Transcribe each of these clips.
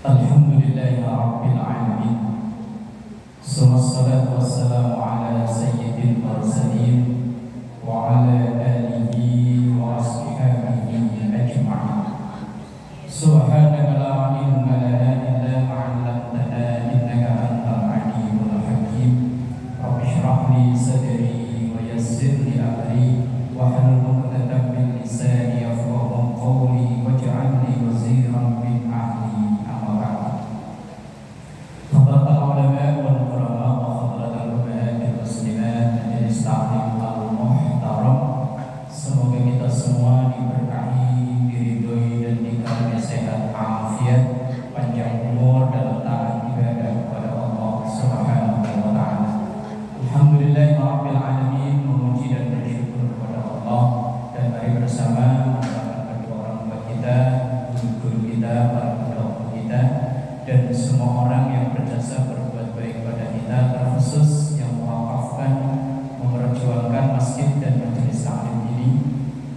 Alhamdulillahi Rabbil Alamin. Wassalatu wassalamu ala sayyidil mursalin wa ala alihi wa ashabihi ajma'in. Subhanaka la ilma lana illa ma 'allamtana innaka antal alimul hakim. Rabbi shrah li sadri wa yassir li amri wahlul 'uqdatam min lisani yafqahu qawli waj'al li waziran min ahli. Semoga kita semua diberkahi, diridhoi dan dikasih sehat, afiat, panjang umur dalam taat ibadah kepada Allah Subhanahu wa taala. Alhamdulillahirabbil alamin, memuji dan bersyukur kepada Allah, dan mari bersama mendoakan kedua orang tua kita, guru kita, para pendahulu kita, dan semua orang yang berjasa berbuat baik pada kita, terkhusus yang mewakafkan, memperjuangkan masjid dan majelis taklim ini.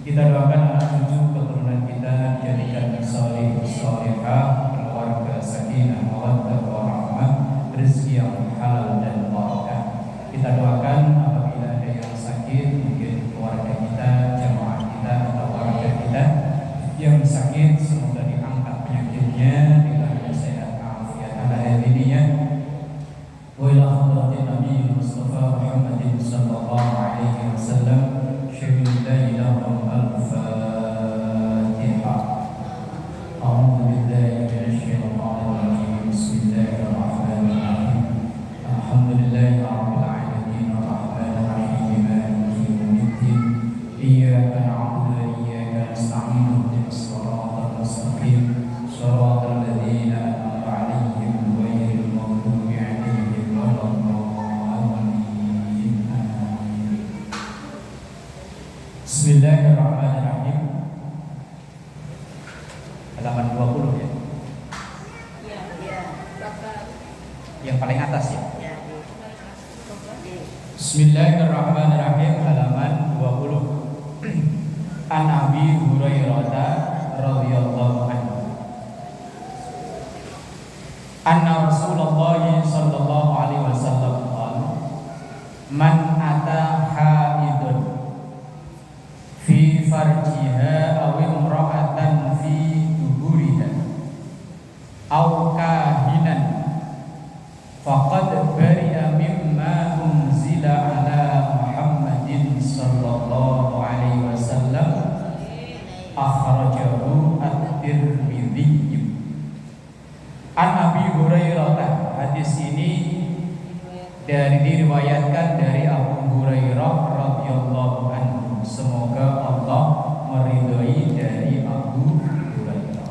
Kita doakan anak cucu keturunan kita dijadikan salih salihah, keluarga sakinah mawaddah warahmah, rezeki yang halal dan barakah. Kita doakan apabila ada yang sakit, mungkin keluarga kita, jamaah kita atau warga kita yang sakit, semoga diangkat penyakitnya, diberikan sehat afiat ala hadininya. Wa ila hadratin Nabi Mustafa Muhammadin sallallahu alaihi wasallam. Syahidullah ilahum al-Fatihah. A'udhu billahi minasyaitanir rajim. Bismillahirrahmanirrahim. Alhamdulillahi rabbil alamin, arrahmanir rahim, maliki yaumiddin. Iyyaka na'budu wa iyyaka nasta'in. Ihdinas siratal mustaqim, siratal ladzina an'amta 'alaihim ghairil maghdubi 'alaihim waladdallin. Bismillahirrahmanirrahim. Halaman 20 ya? Iya. Yang paling atas ya? Bismillahirrahmanirrahim, halaman 20. An Abi Hurairah radhiyallahu anhu. Anna Rasulullah sallallahu alaihi wasallam qala: Man ata haidun fi farjiha aw imra'atan fi duburiha aw kahinan faqad bari'a mimma unzila ala Muhammadin sallallahu alaihi wasallam. Akhrajahu at-Tirmidzi. An Abi Hurairah, hadis ini diriwayatkan dari Abu Hurairah radhiyallahu anhu. Semoga Allah meridhai dari Abu Hurairah.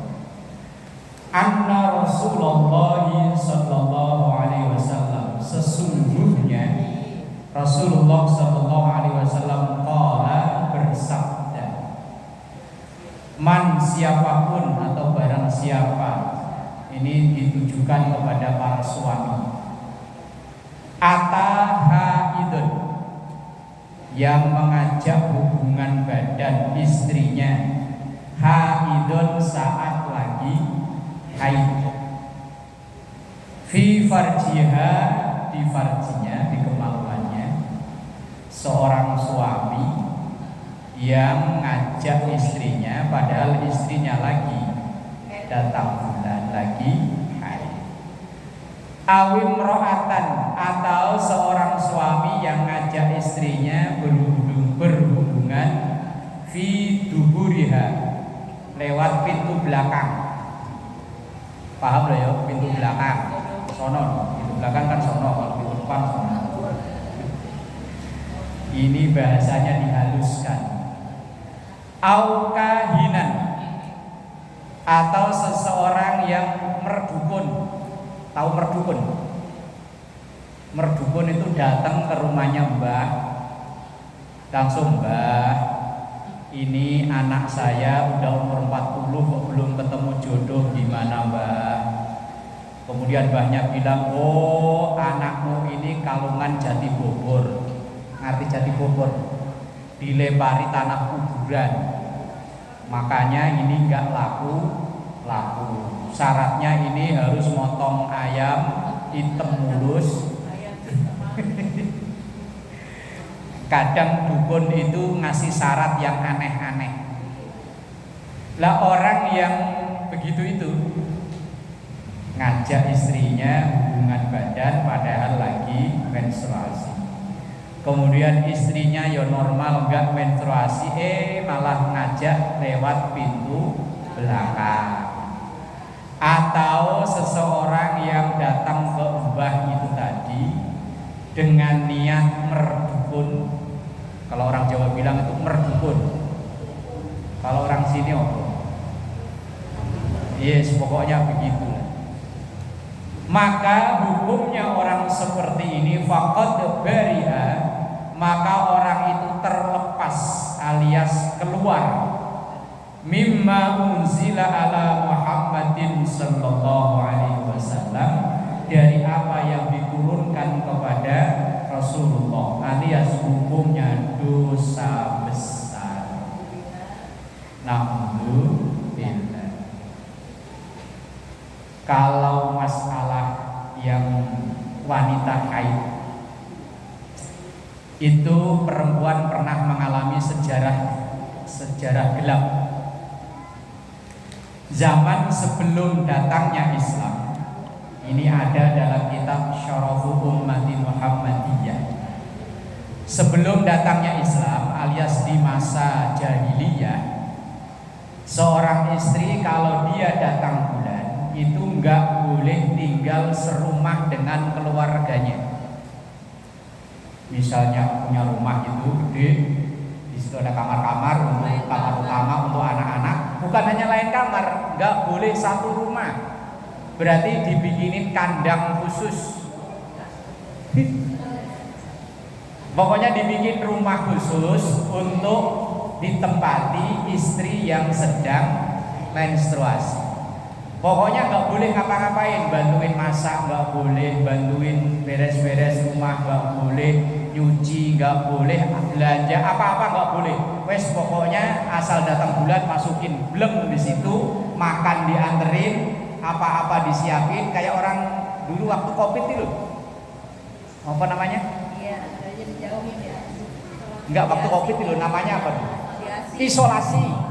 Anna Rasulullah sallallahu alaihi wasallam, sesungguhnya Rasulullah sallallahu alaihi wasallam qala, bersabda, man, siapapun atau barang siapa, ini ditujukan kepada para suami, ata haidun, yang mengajak hubungan badan istrinya, haidun, saat lagi haid, fi farjiha, di farjinya, di kemaluannya, seorang suami yang ngajak istrinya padahal istrinya lagi datang bulan, lagi haid. Awim ro'atan, atau seorang suami yang ngajak istrinya berhubungan fi duburiha, lewat pintu belakang. Paham lah ya, pintu belakang. Sono, pintu belakang kan sono, kalau pintu depan sono. Ini bahasanya dihaluskan. Au kahinan, atau seseorang yang merdukun. Tahu merdukun? Merdukun itu datang ke rumahnya mbah, langsung, mbah, ini anak saya udah umur 40 kok belum ketemu jodoh, gimana mbah? Kemudian mbahnya bilang, oh anakmu ini kalungan jati bobor. Ngerti jati bobor? Dilempari tanah kuburan, makanya ini enggak laku. syaratnya ini harus motong ayam hitam mulus. Kadang dukun itu ngasih syarat yang aneh-aneh. Lah orang yang begitu itu ngajak istrinya hubungan badan padahal lagi menstruasi. Kemudian istrinya ya normal enggak menstruasi, malah ngajak lewat pintu belakang. Atau seseorang yang datang ke mbah itu tadi dengan niat merdukun. Kalau orang Jawa bilang itu merdukun. Kalau orang sini apa? Yes, pokoknya begitu. Maka hukumnya orang seperti ini faqad bari'a, maka orang itu terlepas alias keluar mimma unzila ala Muhammadin sallallahu alaihi wasallam, dari apa yang diturunkan kepada Rasulullah, alias hukumnya dosa besar. Alhamdulillah. Kalau masalah yang wanita haid itu perempuan pernah mengalami sejarah gelap. Zaman sebelum datangnya Islam, ini ada dalam kitab Syarafu Ummati Muhammadiyah. Sebelum datangnya Islam alias di masa jahiliyah, seorang istri kalau dia datang bulan itu enggak boleh tinggal serumah dengan keluarganya. Misalnya punya rumah itu gede, di situ ada kamar-kamar untuk kamar utama untuk anak-anak, bukan hanya lain kamar, enggak boleh satu rumah. Berarti dibikinin kandang khusus. Pokoknya dibikin rumah khusus untuk ditempati istri yang sedang menstruasi. Pokoknya nggak boleh ngapa-ngapain, bantuin masak nggak boleh, bantuin beres-beres rumah nggak boleh, nyuci nggak boleh, belanja apa-apa nggak boleh. Wes pokoknya asal datang bulan masukin blem di situ, makan dianterin, apa-apa disiapin, kayak orang dulu waktu Covid itu. Apa namanya? Iya, aja dijauhin ya. Enggak, waktu Covid itu namanya apa? Isolasi.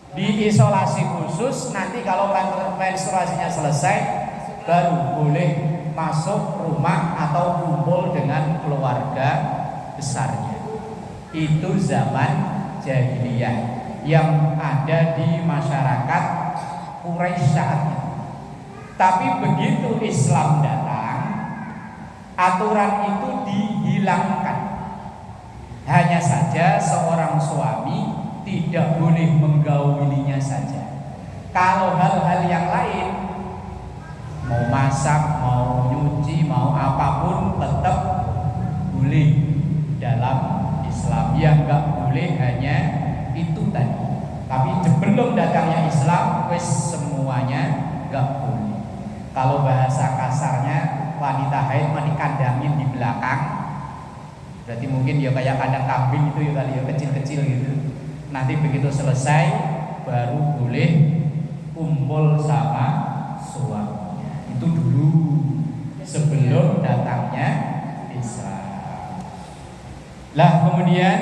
Diisolasi khusus, nanti kalau menstruasinya selesai baru boleh masuk rumah atau kumpul dengan keluarga besarnya. Itu zaman jahiliyah yang ada di masyarakat Quraisy saat itu. Tapi begitu Islam datang, aturan itu dihilangkan. Hanya saja seorang suami tidak boleh menggaulinya saja. Kalau hal-hal yang lain, mau masak, mau nyuci, mau apapun, tetap boleh dalam Islam. Yang nggak boleh hanya itu tadi. Tapi sebelum datangnya Islam, wes semuanya nggak boleh. Kalau bahasa kasarnya, wanita haid mah dikandangin di belakang. Berarti mungkin ya kayak kandang kambing itu ya kali ya, kecil-kecil gitu. Nanti begitu selesai baru boleh kumpul sama suaminya. Itu dulu sebelum datangnya Islam. Lah kemudian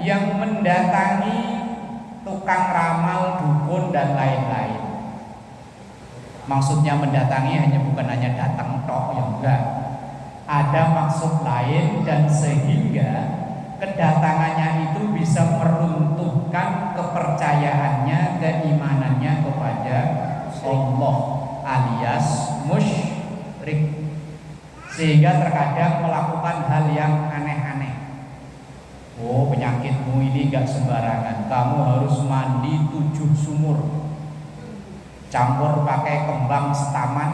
yang mendatangi tukang ramal, dukun dan lain-lain. Maksudnya mendatangi bukan hanya datang tok, ya enggak. Ada maksud lain dan sehingga kedatangannya itu bisa meruntuhkan kepercayaannya, keimanannya kepada Allah alias musyrik, sehingga terkadang melakukan hal yang aneh-aneh. Oh, penyakitmu ini gak sembarangan, kamu harus mandi 7 sumur, campur pakai kembang setaman,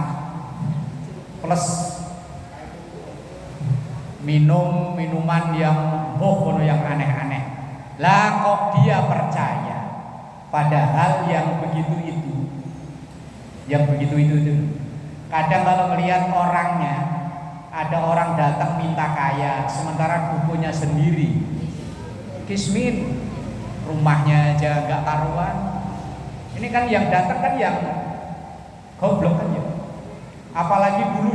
plus minum minuman yang yang aneh-aneh. Lah kok dia percaya padahal yang begitu itu. Kadang kalau melihat orangnya, ada orang datang minta kaya, sementara bukunya sendiri kismin, rumahnya aja gak karuan. Ini kan yang datang kan yang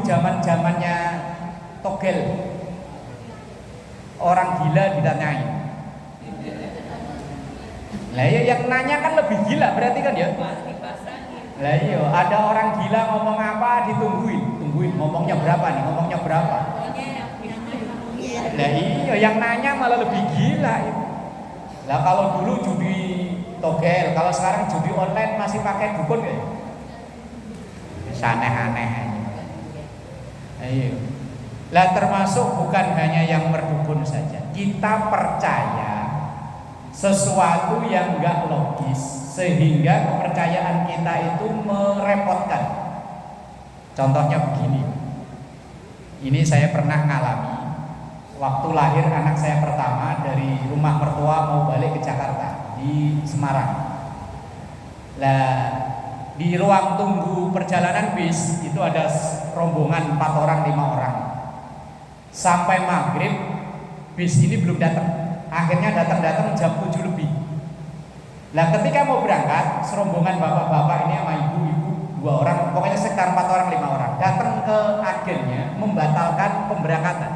zaman-zamannya togel. Orang gila ditanyain. Lah ya yang nanya kan lebih gila berarti kan ya? Lah iya, ada orang gila ngomong apa ditungguin ngomongnya berapa nih, ngomongnya berapa. Lah iya, yang nanya malah lebih gila itu. Lah kalau dulu judi togel, kalau sekarang judi online masih pakai dukun ya? Bisa aneh-aneh aja. Ayo. Lah termasuk bukan hanya yang berdukun saja. Kita percaya sesuatu yang enggak logis sehingga kepercayaan kita itu merepotkan. Contohnya begini. Ini saya pernah ngalami. Waktu lahir anak saya pertama dari rumah mertua mau balik ke Jakarta di Semarang. Lah di ruang tunggu perjalanan bis itu ada rombongan 4 orang 5 orang. Sampai maghrib bis ini belum datang. Akhirnya datang jam 7 lebih. Lah ketika mau berangkat, serombongan bapak-bapak ini sama ibu-ibu 2 orang, pokoknya sekitar 4 orang 5 orang datang ke agennya membatalkan pemberangkatan.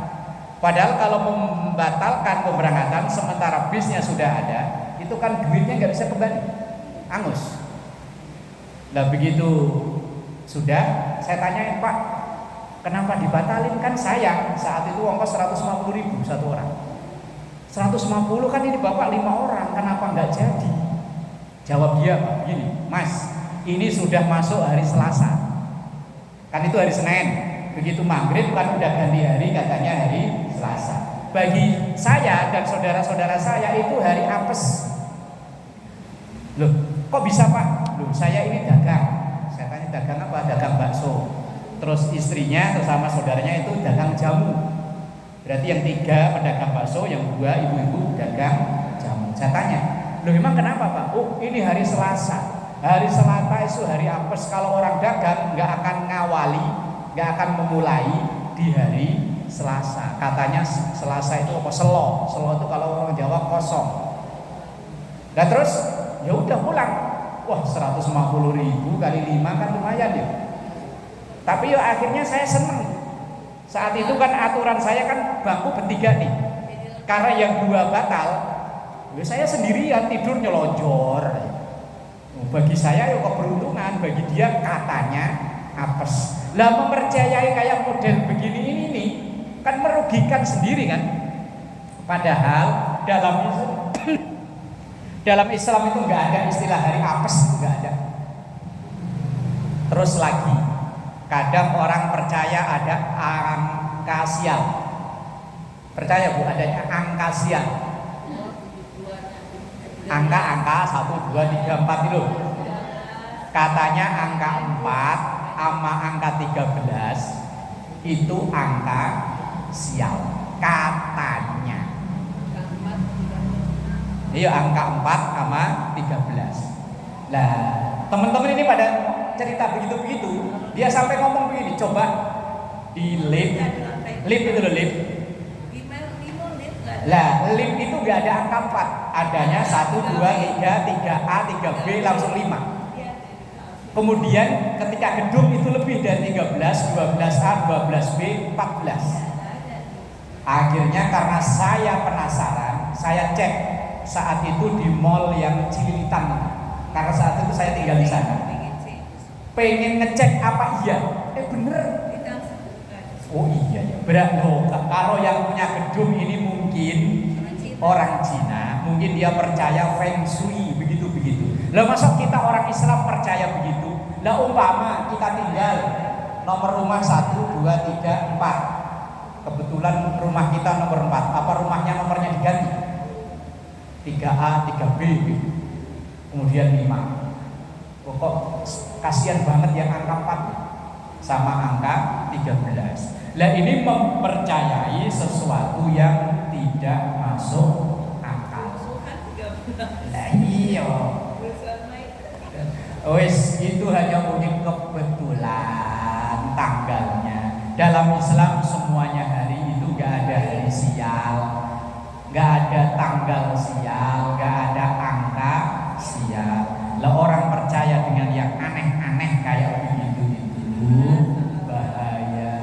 Padahal kalau membatalkan pemberangkatan sementara bisnya sudah ada, itu kan duitnya nggak bisa kembali, angus. Lah begitu sudah, saya tanyain, Pak, kenapa dibatalin? Kan sayang, saat itu ongkos 150.000 satu orang. 150 kan ini bapak 5 orang, kenapa nggak jadi? Jawab dia, Pak, begini, Mas, ini sudah masuk hari Selasa, kan itu hari Senin. Begitu maghrib kan udah ganti hari, katanya hari Selasa. Bagi saya dan saudara-saudara saya itu hari apes. Loh, kok bisa, Pak? Loh, saya ini dagang. Saya tanya dagang apa? Dagang bakso. Terus istrinya atau sama saudaranya itu dagang jamu. Berarti yang 3 pedagang bakso, yang 2 ibu-ibu dagang jamu. Saya tanya, loh emang kenapa, Pak? Oh, ini hari Selasa. Hari Selasa itu hari apes. Kalau orang dagang nggak akan ngawali, nggak akan memulai di hari Selasa. Katanya Selasa itu apa? Selo. Selo itu kalau orang Jawa kosong. Nah terus ya udah pulang. Wah, 150.000 kali 5 kan lumayan ya. Tapi ya akhirnya saya seneng. Saat itu kan aturan saya kan bangku bertiga nih. Karena yang 2 batal, ya saya sendirian tidur nyelonjor. Bagi saya ya keberuntungan, bagi dia katanya apes. Lah mempercayai kayak model begini ini nih kan merugikan sendiri kan. Padahal dalam Islam itu nggak ada istilah hari apes, nggak ada. Terus lagi, kadang orang percaya ada angka sial. Percaya Bu adanya angka sial. Angka 1, 2, 3, 4 itu. Katanya angka 4 sama angka 13 itu angka sial. Katanya. Iya, angka 4 sama 13. Lah, teman-teman ini pada cerita begitu-begitu, dia sampai ngomong begini, coba di lip itu loh lip. Lah, lip itu nggak ada angka 4, adanya 1, 2, 3, 3A, 3B langsung 5. Kemudian ketika gedung itu lebih dari 13, 12A, 12B, 14. Akhirnya karena saya penasaran, saya cek saat itu di mall yang Cililitan. Karena saat itu saya tinggal di sana. Pengen ngecek apa iya? Bener. Oh iya ya. Berat loh. Kalau yang punya gedung ini mungkin orang Cina, mungkin dia percaya Feng Shui begitu-begitu. Lah masa kita orang Islam percaya begitu? Lah umpama kita tinggal nomor rumah 1, 2, 3, 4. Kebetulan rumah kita nomor 4. Apa rumahnya nomornya diganti? 3A, 3B, kemudian 5. Kok kasihan banget yang angka 4 sama angka 13. Lah ini mempercayai sesuatu yang tidak masuk akal. Lah iya. Wes itu hanya mungkin kebetulan tanggalnya. Dalam Islam semuanya hari itu gak ada hari sial, gak ada tanggal sial, gak ada angka sial. Lah orang percaya dengan yang aneh-aneh kayak begitu itu bahaya.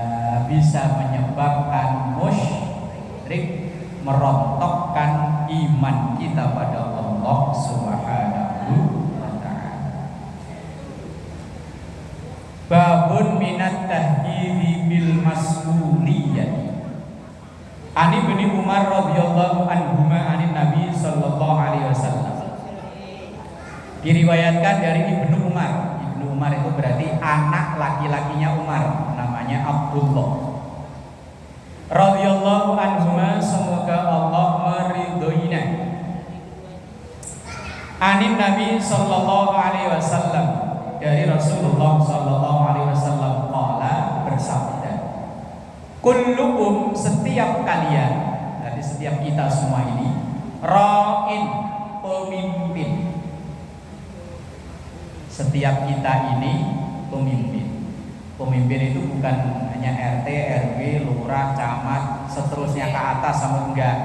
bisa menyebabkan musyrik, merontokkan iman kita pada Allah Subhanahu wa ta'ala. Babun minat tahdhiri bil mas'uliyah. Ani bin Umar radhiyallahu anhuma anin Nabi sallallahu alaihi wasallam. Diriwayatkan dari Ibnu Umar. Ibnu Umar itu berarti anak laki-lakinya Umar, namanya Abdullah. Radhiyallahu anhuma, semoga Allah meridhoinya. Anin Nabi sallallahu alaihi wasallam, dari Rasulullah sallallahu alaihi wasallam qala, bersabda, kullukum, setiap kalian, jadi setiap kita semua ini, ra'in, pemimpin. Setiap kita ini pemimpin. Pemimpin itu bukan hanya RT, RW, lurah, camat, seterusnya ke atas sama enggak.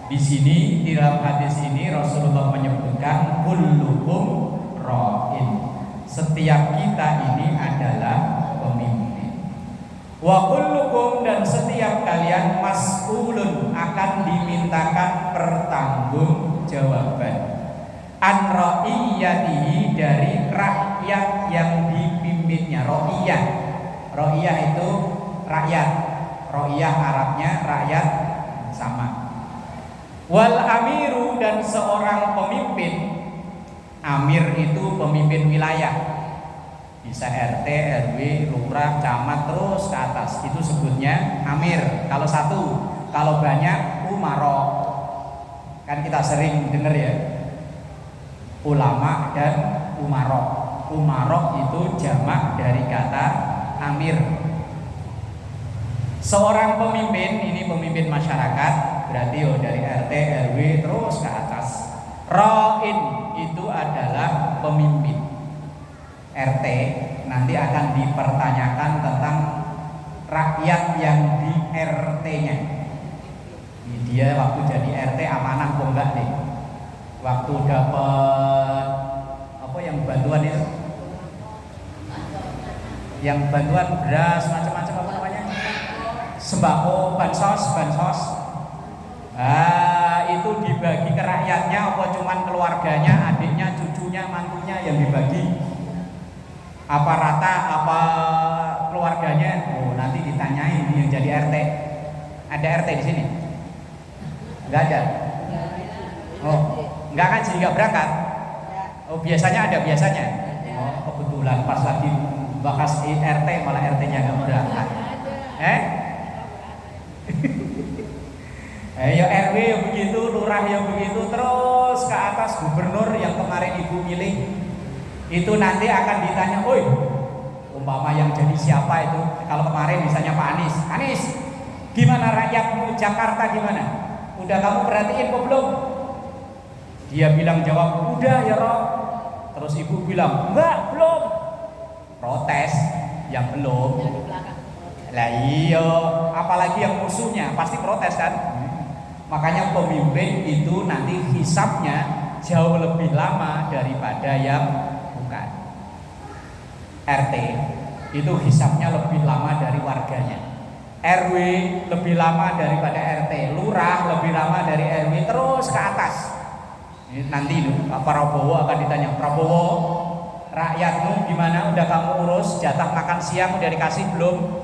Di sini di dalam hadis ini Rasulullah menyebutkan kullukum ra'in. Setiap kita ini adalah pemimpin. Wa kullukum, dan setiap kalian mas'ulun, akan dimintakan pertanggungjawaban. An ra'iyatihi, dari rakyat yang dipimpinnya. Ra'iyah itu rakyat. Ra'iyah Arabnya rakyat, sama. Wal amiru, dan seorang pemimpin. Amir itu pemimpin wilayah, bisa RT, RW, lurah, camat, terus ke atas. Itu sebutnya amir. Kalau satu, kalau banyak umaro. Kan kita sering dengar ya, ulama dan umarok. Umarok itu jamak dari kata amir. Seorang pemimpin, ini pemimpin masyarakat, berarti dari RT, RW terus ke atas. Ra'in itu adalah pemimpin. RT nanti akan dipertanyakan tentang rakyat yang di RT-nya. Dia waktu jadi RT amanah kok enggak nih? Waktu dapat apa yang bantuan itu, yang bantuan beras macam-macam, apa namanya, sembako, bansos. Itu dibagi ke rakyatnya apa cuman keluarganya, adiknya, cucunya, mantunya yang dibagi? Apa rata, apa keluarganya? Oh, nanti ditanyain yang jadi RT. Ada RT di sini? Enggak ada. Oh, enggak kan, sehingga berangkat. Oh, biasanya ada, biasanya. Oh, kebetulan pas lagi bahas RT malah RT-nya enggak berangkat. Ya RW yang begitu, lurah yang begitu, terus ke atas gubernur yang kemarin ibu milih. Itu nanti akan ditanya, oi, umpama yang jadi siapa itu? Kalau kemarin misalnya Pak Anies, gimana rakyatmu Jakarta, gimana? Udah kamu perhatiin kok belum? Dia bilang jawab, udah ya Roh. Terus ibu bilang, enggak, belum. Protes, yang belum. Lah iya, apalagi yang musuhnya pasti protes kan? Makanya pemimpin itu nanti hisabnya jauh lebih lama daripada yang bukan. RT itu hisabnya lebih lama dari warganya. RW lebih lama daripada RT, lurah lebih lama dari RW, terus ke atas. Ini nanti Pak Prabowo akan ditanya, Prabowo, rakyatmu gimana? Udah kamu urus jatah makan siang, udah dikasih belum?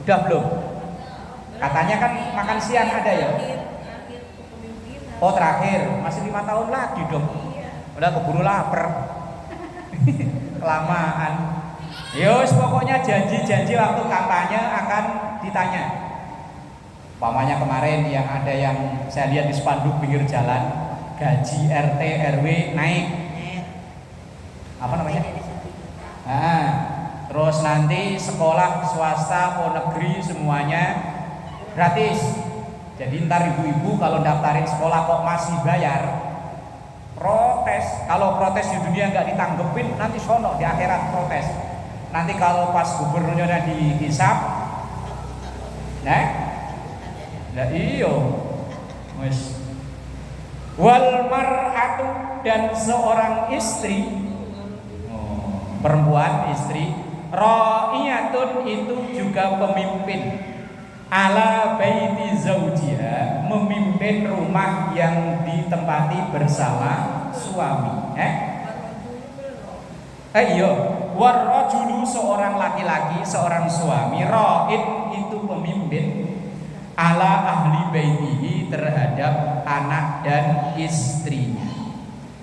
Udah belum? Katanya kan makan siang ada ya? Oh terakhir, masih 5 tahun lagi dong. Udah keburu lapar. Kelamaan. Yos, pokoknya janji-janji waktu kampanye akan ditanya. Pamannya kemarin yang ada yang saya lihat di spanduk pinggir jalan, gaji RT RW naik. Apa namanya? Nah, terus nanti sekolah swasta, negeri semuanya gratis. Jadi ntar ibu-ibu kalau daftarin sekolah kok masih bayar, protes. Kalau protes di dunia nggak ditanggepin, nanti sono di akhirat protes. Nanti kalau pas gubernurnya dihisap, nah iyo, wes. Wal mar'atu, dan seorang istri, perempuan istri, Ra'iyatun itu juga pemimpin. Ala baiti zaujiha, memimpin rumah yang ditempati bersama suami. Iya, warrajulu seorang laki-laki, seorang suami, ra'id itu pemimpin ala ahli baitihi terhadap anak dan istrinya.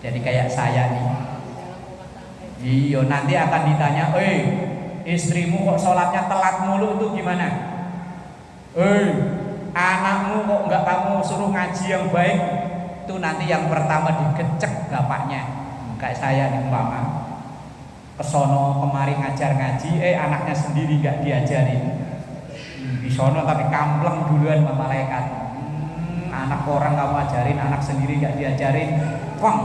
Jadi kayak saya nih. Iya, nanti akan ditanya, istrimu kok sholatnya telat mulu itu gimana? Anakmu kok nggak kamu suruh ngaji yang baik? Itu nanti yang pertama digecek bapaknya. Kayak saya nih umpama kesono kemari ngajar ngaji, anaknya sendiri nggak diajarin. Di sono tapi kampleng duluan sama malaikat. Anak orang kamu ajarin, anak sendiri nggak diajarin. Wang.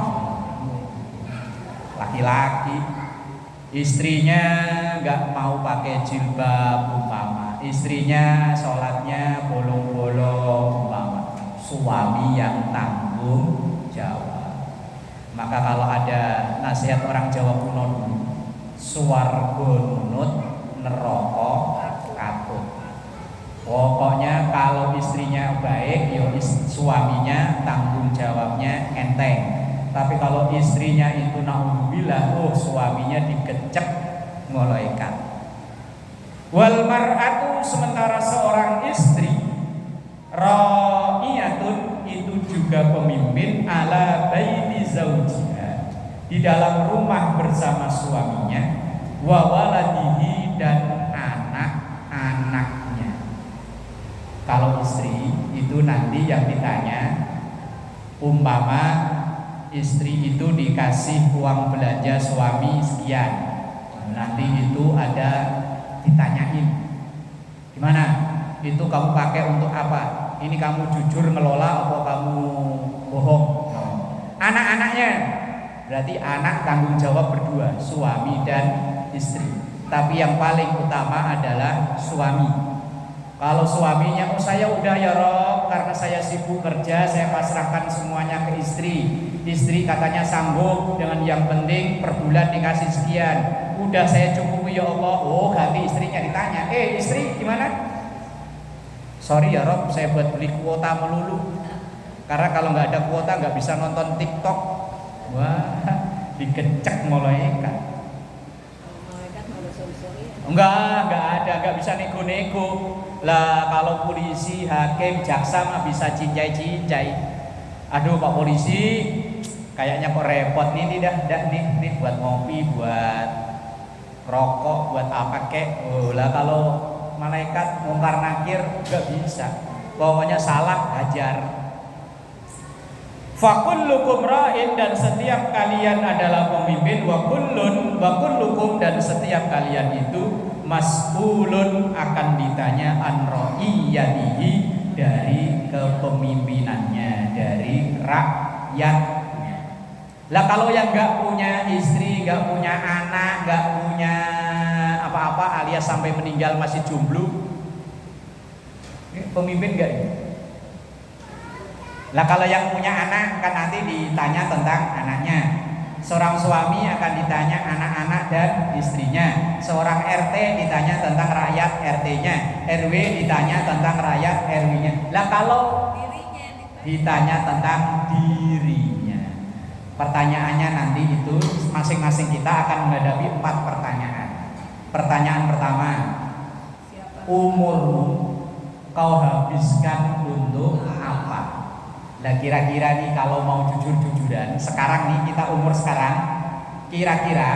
Laki-laki, istrinya nggak mau pakai jilbab umpama, istrinya sholatnya bolong-bolong umpama, suami yang tanggung jawab. Maka kalau ada nasihat orang Jawa kuno dulu, swarga nunut, neraka katut. Pokoknya kalau istrinya baik, suaminya tanggung jawabnya enteng. Tapi kalau istrinya itu naudzubillah, suaminya digecek malaikat. Wal mar'atu, sementara seorang istri, ra'iyatun itu juga pemimpin ala baiti zaujiha, di dalam rumah bersama suaminya, wa waladihi dan anak-anaknya. Kalau istri itu nanti yang ditanya, umpama istri itu dikasih uang belanja suami sekian, nanti itu ada ditanyain, gimana itu kamu pakai untuk apa? Ini kamu jujur ngelola atau kamu bohong? Anak-anaknya, berarti anak tanggung jawab berdua, suami dan istri. Tapi yang paling utama adalah suami. Kalau suaminya, saya udah ya Rob, karena saya sibuk kerja, saya pasrahkan semuanya ke istri. Istri katanya sanggup dengan yang penting per bulan dikasih sekian. Udah saya cukupi ya Allah. Ganti istrinya ditanya, istri gimana? Sorry ya Rob, saya buat beli kuota melulu. Karena kalau nggak ada kuota nggak bisa nonton TikTok. Wah, digecek malaikat. Enggak ada, nggak bisa nego-nego. Lah kalau polisi, hakim, jaksa mah bisa cincai-cincai. Aduh Pak polisi, kayaknya kok repot nih nih buat ngopi, buat rokok, buat apa kek. Lah kalau malaikat mungkar nakir nggak bisa. Pokoknya salah hajar. Fakullukum ra'in, dan setiap kalian adalah pemimpin, wa kullukum, dan setiap kalian itu mas'ulun, akan ditanya an ra'iyatihi, dari kepemimpinannya, dari rakyatnya. Lah kalau yang nggak punya istri, nggak punya anak, nggak punya apa-apa alias sampai meninggal masih jomblo, pemimpin nggak ini? Lah kalau yang punya anak kan nanti ditanya tentang anaknya. Seorang suami akan ditanya anak-anak dan istrinya. Seorang RT ditanya tentang rakyat RT-nya. RW ditanya tentang rakyat RW-nya. Lah kalau ditanya tentang dirinya, pertanyaannya nanti itu masing-masing kita akan menghadapi 4 pertanyaan. Pertanyaan pertama, umurmu kau habiskan untuk apa? Nah kira-kira nih kalau mau jujur-jujuran, sekarang nih kita umur sekarang, kira-kira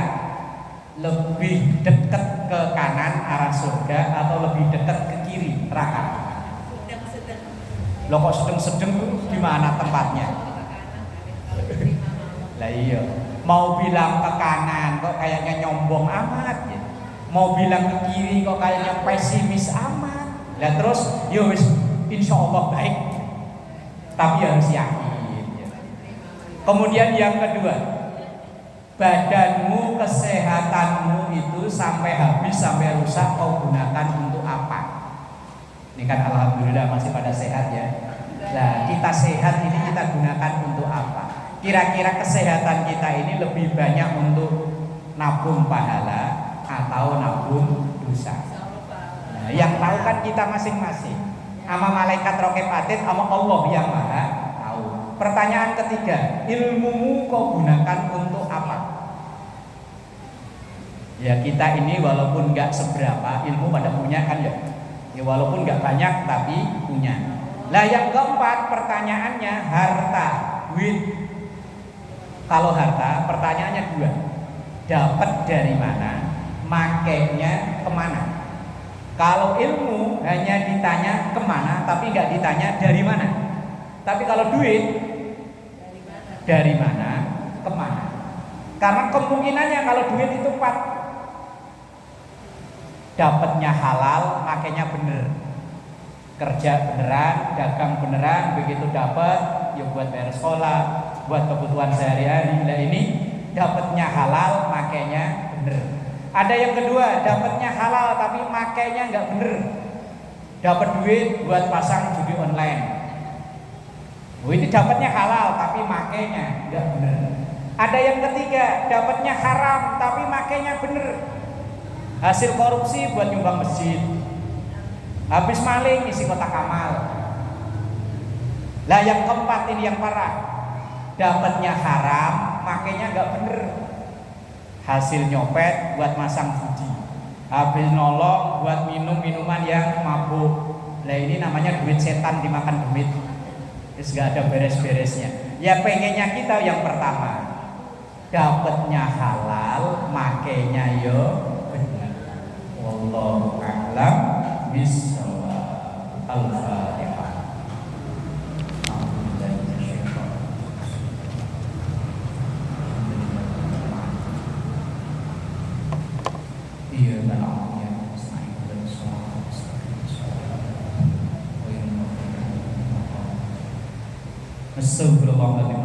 lebih dekat ke kanan arah surga atau lebih dekat ke kiri neraka? Loh kok sedeng-sedeng tuh gimana tempatnya? Lah iya, mau bilang ke kanan kok kayaknya nyombong amat ya. Mau bilang ke kiri kok kayaknya pesimis amat. Lah terus yo wis insyaallah baik. Tapi harus yakin. Kemudian yang kedua, badanmu, kesehatanmu itu sampai habis, sampai rusak kau gunakan untuk apa? Ini kan alhamdulillah masih pada sehat ya. Nah kita sehat ini kita gunakan untuk apa? Kira-kira kesehatan kita ini lebih banyak untuk nabung pahala atau nabung dosa. Nah, yang tahu kan kita masing-masing. Sama malaikat raqib atid, sama Allah yang maha tahu. Pertanyaan ketiga, ilmumu kau gunakan untuk apa? Ya kita ini walaupun nggak seberapa ilmu pada punya kan ya. Ya walaupun nggak banyak tapi punya. Lah yang keempat pertanyaannya harta, duit. Kalau harta pertanyaannya dua, dapat dari mana, makainya kemana. Kalau ilmu hanya ditanya kemana tapi nggak ditanya dari mana. Tapi kalau duit dari mana kemana. Karena kemungkinannya kalau duit itu empat, dapatnya halal, makainya bener, kerja beneran, dagang beneran, begitu dapat ya buat bayar sekolah, buat kebutuhan sehari-hari. Nah ini dapatnya halal, makainya bener. Ada yang kedua, dapatnya halal tapi makainya nggak bener, dapat duit buat pasang judi online. Oh itu dapatnya halal tapi makainya nggak bener. Ada yang ketiga, dapatnya haram tapi makainya bener, hasil korupsi buat nyumbang masjid, habis maling isi kotak amal. Lah yang keempat ini yang parah, dapatnya haram, makainya nggak bener, hasil nyopet buat masang judi, habis nolong buat minum minuman yang mabuk. Lah ini namanya duit setan dimakan duit, terus nggak ada beres-beresnya. Ya pengennya kita yang pertama, dapatnya halal, makainya yo bener. Wallahu a'lam bishawab. Al-Fatihah. Iya dan ya selain dan sholat Astagfirullahaladzim.